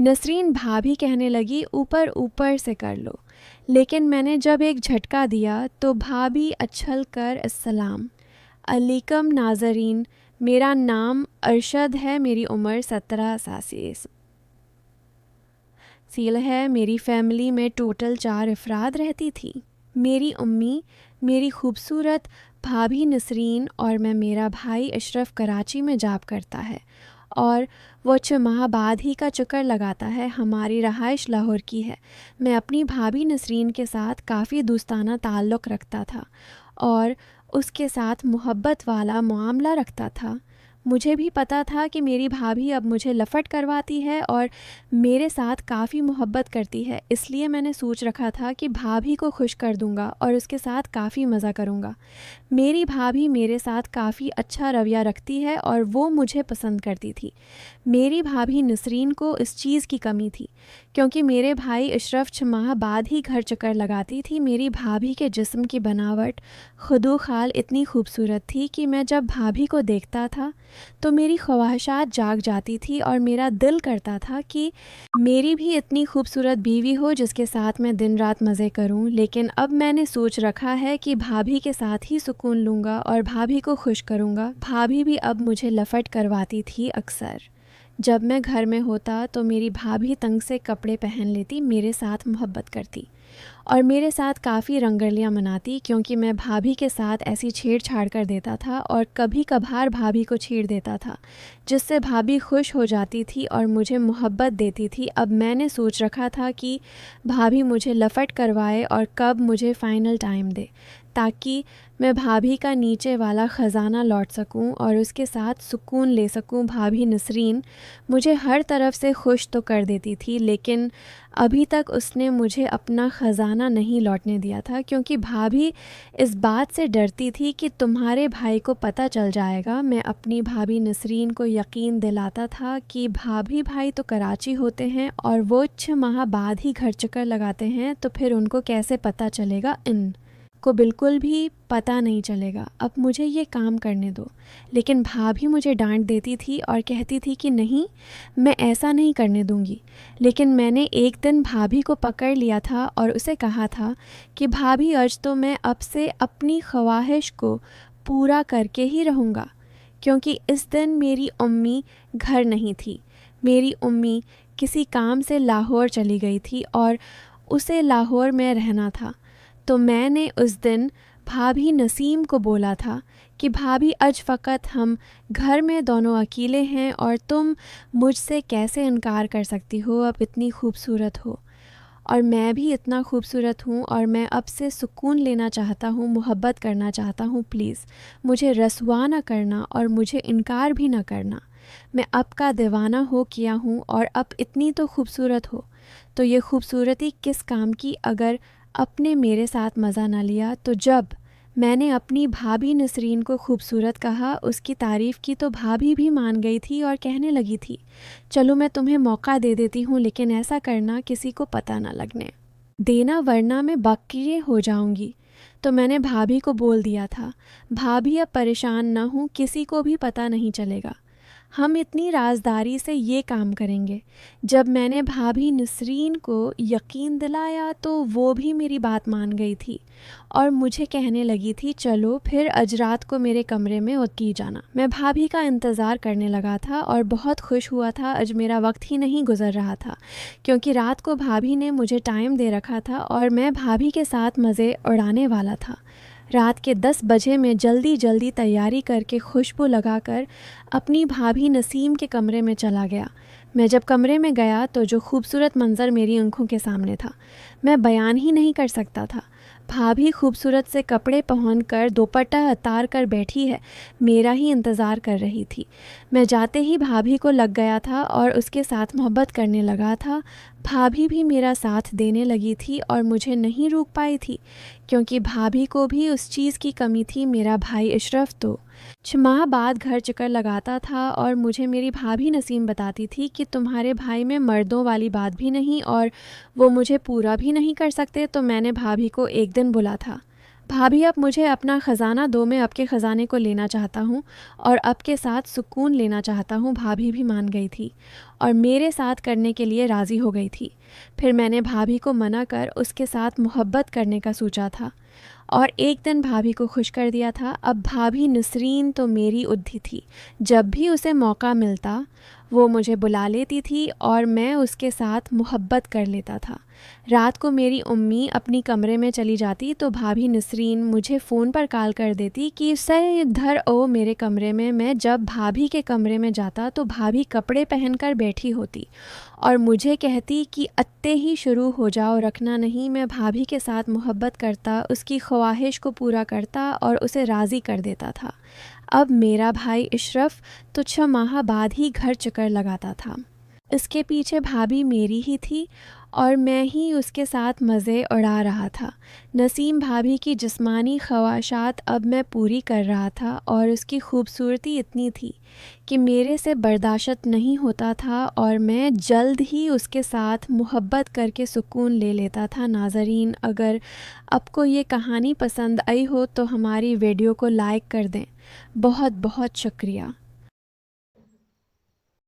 नसरीन भाभी कहने लगी, ऊपर ऊपर से कर लो। लेकिन मैंने जब एक झटका दिया तो भाभी अच्छल कर अस्सलाम अलैकुम नाज़रीन, मेरा नाम अरशद है, मेरी उम्र 17 साल है। मेरी फैमिली में टोटल 4 अफराद रहती थी। मेरी अम्मी, मेरी खूबसूरत भाभी नसरीन और मेरा भाई अशरफ कराची में जॉब करता है और वो 6 माह बाद ही का चक्कर लगाता है। हमारी रहाइश लाहौर की है। मैं अपनी भाभी नसरीन के साथ काफ़ी दोस्ताना ताल्लुक़ रखता था और उसके साथ मोहब्बत वाला मामला रखता था। मुझे भी पता था कि मेरी भाभी अब मुझे लफट करवाती है और मेरे साथ काफ़ी मोहब्बत करती है, इसलिए मैंने सोच रखा था कि भाभी को खुश कर दूंगा और उसके साथ काफ़ी मज़ा करूंगा। मेरी भाभी मेरे साथ काफ़ी अच्छा रवैया रखती है और वो मुझे पसंद करती थी। मेरी भाभी नसरीन को इस चीज़ की कमी थी क्योंकि मेरे भाई अशरफ 6 माह बाद ही घर चक्कर लगाती थी। मेरी भाभी के जिस्म की बनावट खुदो खाल इतनी खूबसूरत थी कि मैं जब भाभी को देखता था तो मेरी ख्वाहिशात जाग जाती थी और मेरा दिल करता था कि मेरी भी इतनी खूबसूरत बीवी हो जिसके साथ मैं दिन रात मज़े करूं। लेकिन अब मैंने सोच रखा है कि भाभी के साथ ही सुकून लूँगा और भाभी को खुश करूँगा। भाभी भी अब मुझे लफट करवाती थी अक्सर। जब मैं घर में होता तो मेरी भाभी तंग से कपड़े पहन लेती, मेरे साथ मोहब्बत करती और मेरे साथ काफ़ी रंगरलियाँ मनाती क्योंकि मैं भाभी के साथ ऐसी छेड़छाड़ कर देता था और कभी कभार भाभी को छेड़ देता था जिससे भाभी खुश हो जाती थी और मुझे मोहब्बत देती थी। अब मैंने सोच रखा था कि भाभी मुझे लफट करवाए और कब मुझे फ़ाइनल टाइम दे ताकि मैं भाभी का नीचे वाला ख़जाना लौट सकूं और उसके साथ सुकून ले सकूं। भाभी नसरीन मुझे हर तरफ से खुश तो कर देती थी लेकिन अभी तक उसने मुझे अपना ख़जाना नहीं लौटने दिया था क्योंकि भाभी इस बात से डरती थी कि तुम्हारे भाई को पता चल जाएगा। मैं अपनी भाभी नसरीन को यकीन दिलाता था कि भाभी भाई तो कराची होते हैं और वो 6 माह बाद ही घर चक्कर लगाते हैं, तो फिर उनको कैसे पता चलेगा? इन को बिल्कुल भी पता नहीं चलेगा। अब मुझे ये काम करने दो। लेकिन भाभी मुझे डांट देती थी और कहती थी कि नहीं, मैं ऐसा नहीं करने दूंगी। लेकिन मैंने एक दिन भाभी को पकड़ लिया था और उसे कहा था कि भाभी आज तो मैं अब से अपनी ख्वाहिश को पूरा करके ही रहूँगा क्योंकि इस दिन मेरी अम्मी घर नहीं थी। मेरी अम्मी किसी काम से लाहौर चली गई थी और उसे लाहौर में रहना था। तो मैंने उस दिन भाभी नसीम को बोला था कि भाभी आज फ़कत हम घर में दोनों अकेले हैं और तुम मुझसे कैसे इनकार कर सकती हो? अब इतनी खूबसूरत हो और मैं भी इतना खूबसूरत हूँ और मैं अब से सुकून लेना चाहता हूँ, मोहब्बत करना चाहता हूँ। प्लीज़ मुझे रसवा ना करना और मुझे इनकार भी ना करना। मैं अब का दीवाना हो किया हूँ और अब इतनी तो खूबसूरत हो, तो ये खूबसूरती किस काम की अगर अपने मेरे साथ मज़ा ना लिया? तो जब मैंने अपनी भाभी नसरीन को खूबसूरत कहा, उसकी तारीफ़ की, तो भाभी भी मान गई थी और कहने लगी थी, चलो मैं तुम्हें मौका दे देती हूँ लेकिन ऐसा करना किसी को पता ना लगने देना वरना मैं बक्रिए हो जाऊँगी। तो मैंने भाभी को बोल दिया था, भाभी अब परेशान ना हूँ, किसी को भी पता नहीं चलेगा, हम इतनी राजदारी से ये काम करेंगे। जब मैंने भाभी नसरीन को यकीन दिलाया तो वो भी मेरी बात मान गई थी और मुझे कहने लगी थी, चलो फिर अजरात को मेरे कमरे में उतरी जाना। मैं भाभी का इंतज़ार करने लगा था और बहुत खुश हुआ था। आज मेरा वक्त ही नहीं गुजर रहा था क्योंकि रात को भाभी ने मुझे टाइम दे रखा था और मैं भाभी के साथ मज़े उड़ाने वाला था। रात के 10 बजे मैं जल्दी जल्दी तैयारी करके खुशबू लगाकर अपनी भाभी नसीम के कमरे में चला गया। मैं जब कमरे में गया तो जो खूबसूरत मंज़र मेरी आंखों के सामने था मैं बयान ही नहीं कर सकता था। भाभी खूबसूरत से कपड़े पहनकर दोपट्टा उतार कर बैठी है, मेरा ही इंतज़ार कर रही थी। मैं जाते ही भाभी को लग गया था और उसके साथ मोहब्बत करने लगा था। भाभी भी मेरा साथ देने लगी थी और मुझे नहीं रोक पाई थी क्योंकि भाभी को भी उस चीज़ की कमी थी। मेरा भाई अशरफ तो 6 माह बाद घर चक्कर लगाता था और मुझे मेरी भाभी नसीम बताती थी कि तुम्हारे भाई में मर्दों वाली बात भी नहीं और वो मुझे पूरा भी नहीं कर सकते। तो मैंने भाभी को एक दिन बोला था, بھابھی اب مجھے اپنا خزانہ دو، میں اب کے خزانے کو لینا چاہتا ہوں اور اب کے ساتھ سکون لینا چاہتا ہوں۔ بھابھی بھی مان گئی تھی اور میرے ساتھ کرنے کے لیے راضی ہو گئی تھی۔ پھر میں نے بھابھی کو منع کر اس کے ساتھ محبت کرنے کا سوچا تھا اور ایک دن بھابھی کو خوش کر دیا تھا۔ اب بھابھی نسرین تو میری ادھی تھی، جب بھی اسے موقع ملتا وہ مجھے بلا لیتی تھی اور میں اس کے ساتھ محبت کر لیتا تھا۔ رات کو میری امی اپنی کمرے میں چلی جاتی تو بھابھی نسرین مجھے فون پر کال کر دیتی کہ سر ادھر او میرے کمرے میں۔ میں جب بھابھی کے کمرے میں جاتا تو بھابھی کپڑے پہن کر بیٹھی ہوتی اور مجھے کہتی کہ اتے ہی شروع ہو جاؤ، رکھنا نہیں۔ میں بھابھی کے ساتھ محبت کرتا، اس کی خواہش کو پورا کرتا اور اسے راضی کر دیتا تھا۔ اب میرا بھائی اشرف تو 6 ماہ بعد ہی گھر چکر لگاتا تھا۔ اس کے پیچھے بھابھی میری ہی تھی اور میں ہی اس کے ساتھ مزے اڑا رہا تھا۔ نسیم بھابھی کی جسمانی خواہشات اب میں پوری کر رہا تھا اور اس کی خوبصورتی اتنی تھی کہ میرے سے برداشت نہیں ہوتا تھا اور میں جلد ہی اس کے ساتھ محبت کر کے سکون لے لیتا تھا۔ ناظرین، اگر آپ کو یہ کہانی پسند آئی ہو تو ہماری ویڈیو کو لائک کر دیں۔ بہت بہت شکریہ۔